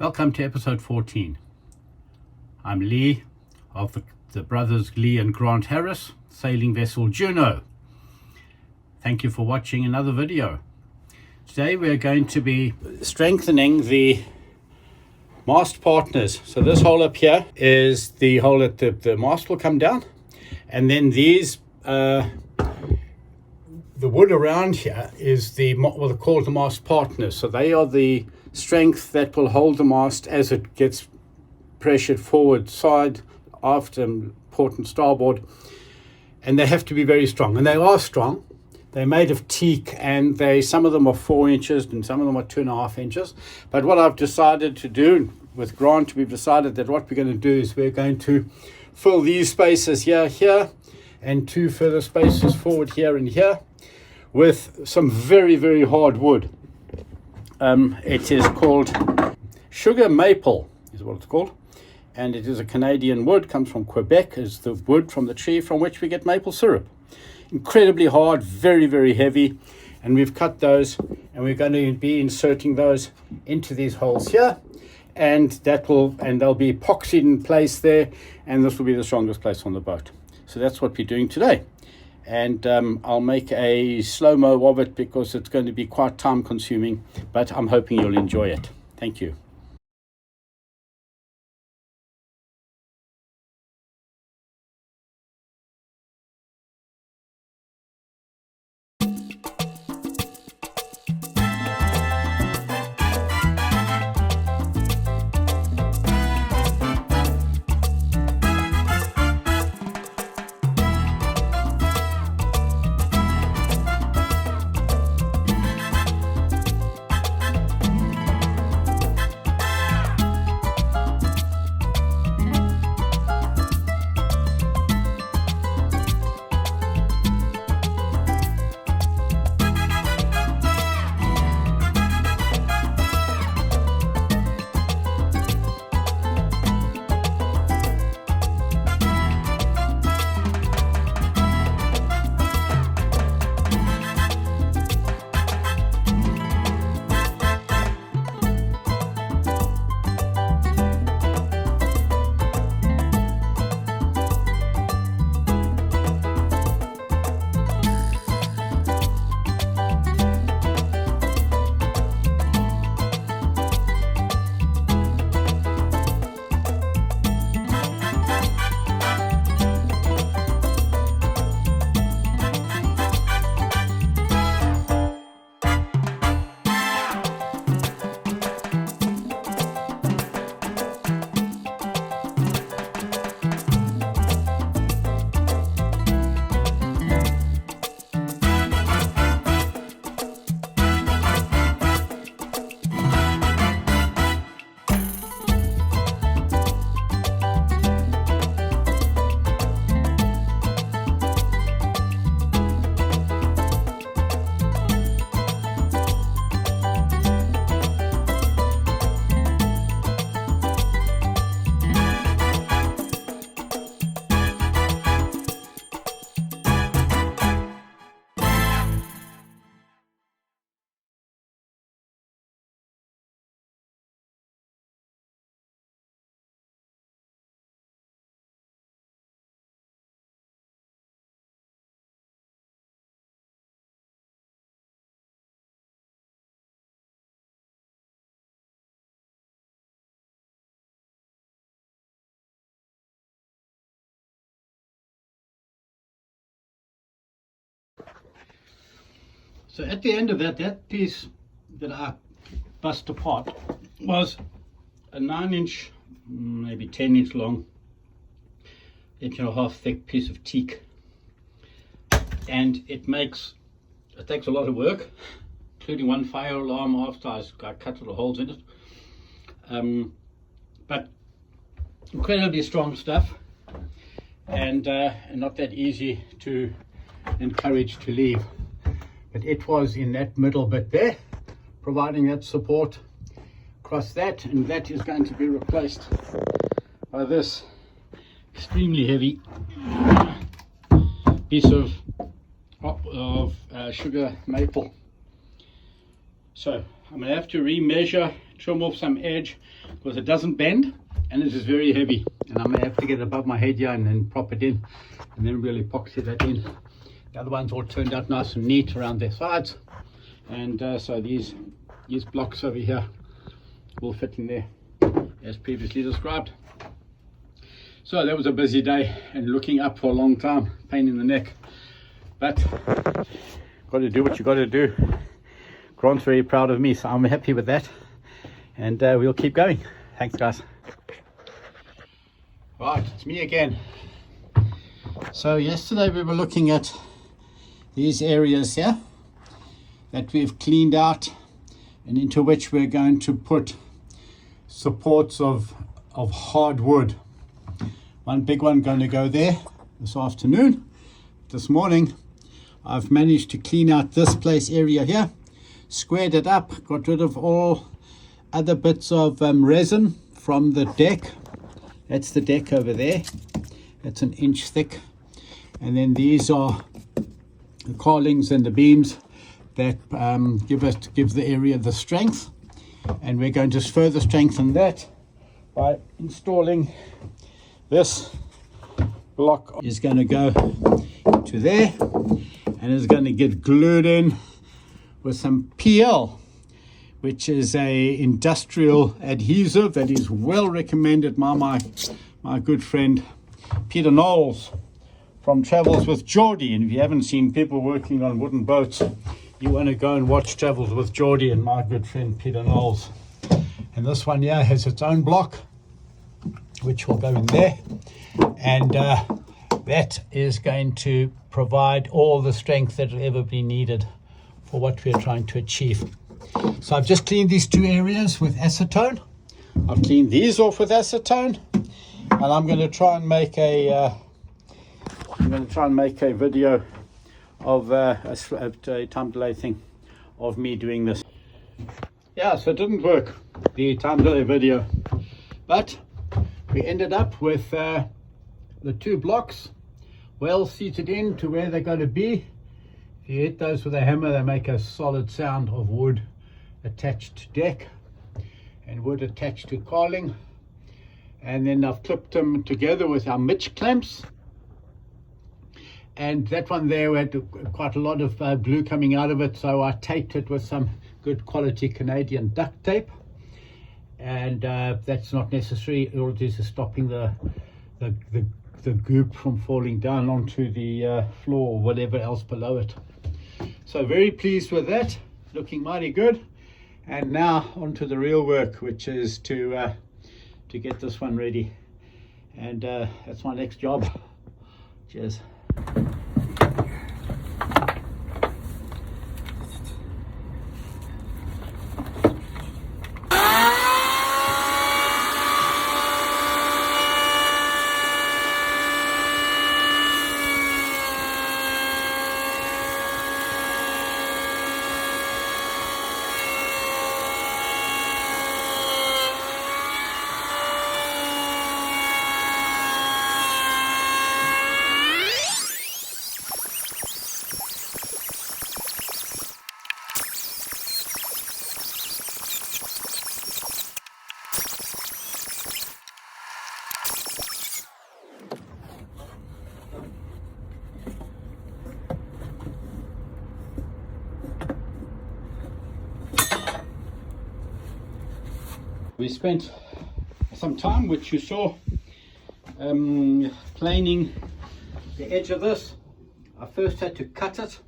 Welcome to episode 14. I'm Lee of the brothers Lee and Grant Harris, sailing vessel Juno. Thank you for watching another video. Today we're going to be strengthening the mast partners. So this hole up here is the hole that the mast will come down, and then these the wood around here is what are called the mast partners. So they are the strength that will hold the mast as it gets pressured forward, side, aft, and port and starboard. And they have to be very strong, and they are strong. They're made of teak, and some of them are 4 inches and some of them are 2.5 inches. But what I've decided to do with Grant, we've decided that what we're going to do is we're going to fill these spaces here, and 2 further spaces forward here and here with some very, very hard wood. It is called sugar maple, is what it's called. And it is a Canadian wood, comes from Quebec, is the wood from the tree from which we get maple syrup. Incredibly hard, very, very heavy. And we've cut those, and we're going to be inserting those into these holes here. And they'll be epoxied in place there, and this will be the strongest place on the boat. So that's what we're doing today. And I'll make a slow-mo of it because it's going to be quite time-consuming, but I'm hoping you'll enjoy it. Thank you. So at the end of that piece that I bust apart was a 9-inch, maybe 10-inch long, 1.5 thick piece of teak. And it takes a lot of work, including one fire alarm after I cut all the holes in it. But incredibly strong stuff, and not that easy to encourage to leave. But it was in that middle bit there, providing that support across that, and that is going to be replaced by this extremely heavy piece of sugar maple. So I'm going to have to remeasure trim off some edge because it doesn't bend and it is very heavy, and I'm gonna have to get it above my head here and then prop it in and then really epoxy that in. The other ones all turned out nice and neat around their sides, and so these blocks over here will fit in there as previously described. So that was a busy day and looking up for a long time, pain in the neck, but got to do what you got to do. Grant's very proud of me, so I'm happy with that, and we'll keep going. Thanks guys. Right, it's me again. So yesterday we were looking at these areas here that we've cleaned out and into which we're going to put supports of hardwood. One big one going to go there this afternoon. This morning I've managed to clean out this place area here, squared it up, got rid of all other bits of resin from the deck. That's the deck over there. That's an inch thick. And then these are the carlings and the beams that give the area the strength. And we're going to further strengthen that by installing this block. Is going to go to there and is going to get glued in with some PL, which is a industrial adhesive that is well recommended by my good friend Peter Knowles from Travels with Geordie. And if you haven't seen people working on wooden boats, you want to go and watch Travels with Geordie and my good friend Peter Knowles. And this one here has its own block, which will go in there, and that is going to provide all the strength that will ever be needed for what we're trying to achieve. So I've just cleaned these two areas with acetone. I've cleaned these off with acetone, and I'm going to try and make a video of a time delay thing of me doing this. Yeah, so it didn't work, the time delay video, but we ended up with the two blocks well seated in to where they're going to be. If you hit those with a hammer, they make a solid sound of wood attached to deck and wood attached to carling. And then I've clipped them together with our mitch clamps. And that one there, we had quite a lot of glue coming out of it, so I taped it with some good quality Canadian duct tape. And that's not necessary. All it is stopping the goop from falling down onto the floor or whatever else below it. So very pleased with that, looking mighty good. And now onto the real work, which is to get this one ready. And that's my next job. Cheers. We spent some time, which you saw, planing the edge of this. I first had to cut it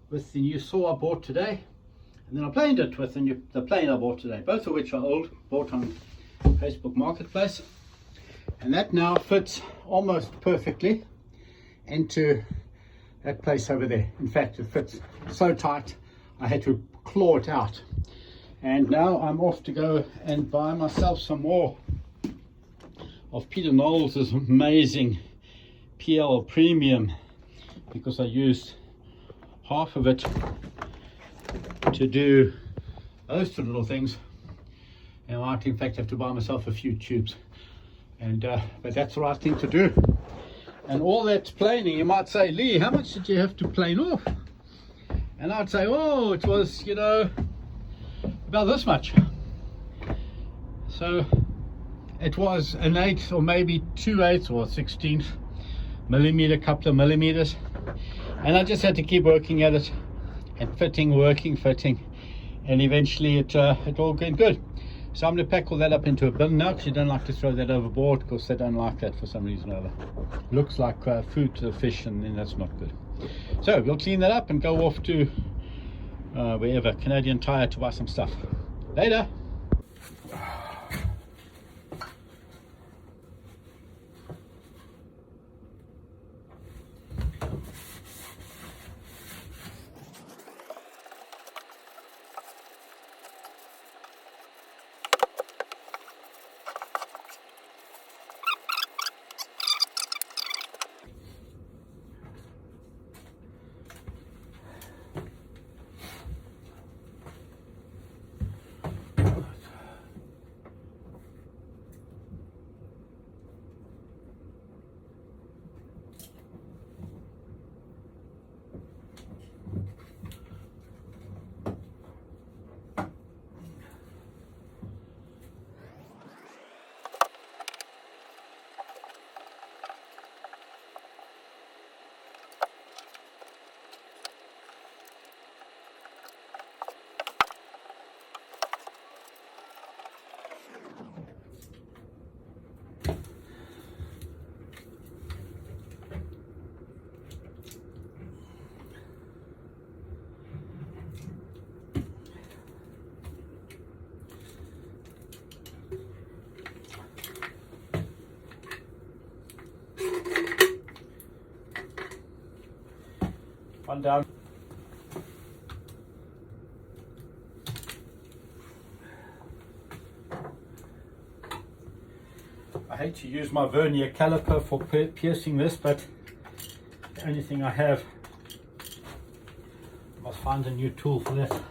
with the new saw I bought today, and then I planed it with the plane I bought today, both of which are old, bought on Facebook Marketplace. And that now fits almost perfectly into that place over there. In fact, it fits so tight I had to claw it out. And now I'm off to go and buy myself some more of Peter Knowles' amazing PL Premium, because I used half of it to do those two little things, and I might in fact have to buy myself a few tubes. And but that's the right thing to do. And all that planing, you might say, Lee, how much did you have to plane off? And I'd say, oh, it was, about this much. So it was an 1/8 or maybe 2/8 or 16th millimeter, couple of millimeters, and I just had to keep working at it and fitting, and eventually it all went good. So I'm going to pack all that up into a bin now, because you don't like to throw that overboard, because they don't like that for some reason or other. Looks like food to the fish, and then that's not good. So we'll clean that up and go off to wherever, Canadian Tire, to buy some stuff. Later. One down. I hate to use my vernier caliper for piercing this, but the only thing I have, I must find a new tool for that.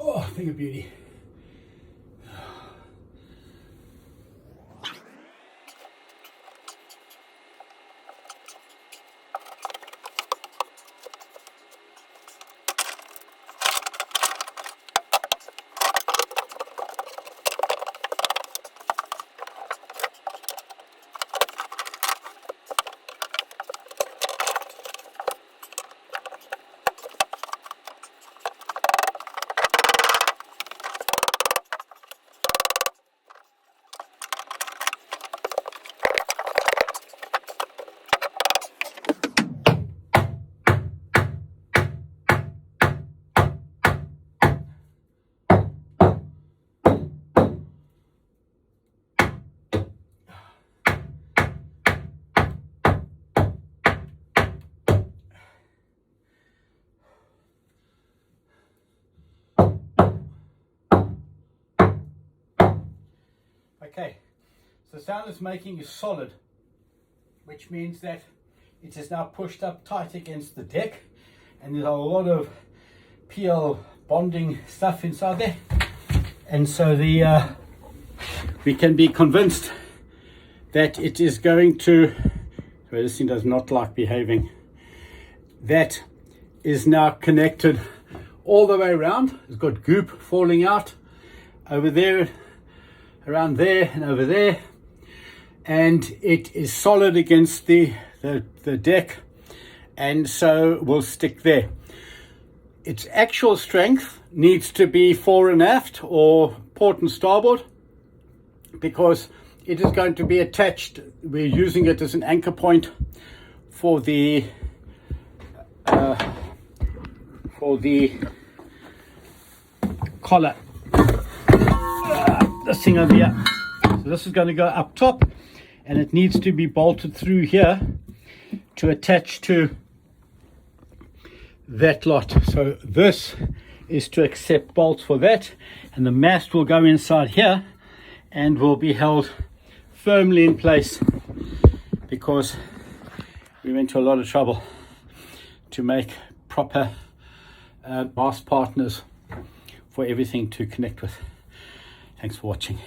Oh, thing of beauty. Okay, so the sound it's making is solid, which means that it is now pushed up tight against the deck, and there's a lot of PL bonding stuff inside there, and so we can be convinced that it is going to, well, this thing does not like behaving, that is now connected all the way around. It's got goop falling out over there, around there, and over there, and it is solid against the deck, and so will stick there. Its actual strength needs to be fore and aft, or port and starboard, because it is going to be attached. We're using it as an anchor point for the collar. This thing over here. So this is going to go up top, and it needs to be bolted through here to attach to that lot. So this is to accept bolts for that, and the mast will go inside here and will be held firmly in place, because we went to a lot of trouble to make proper mast partners for everything to connect with. Thanks for watching.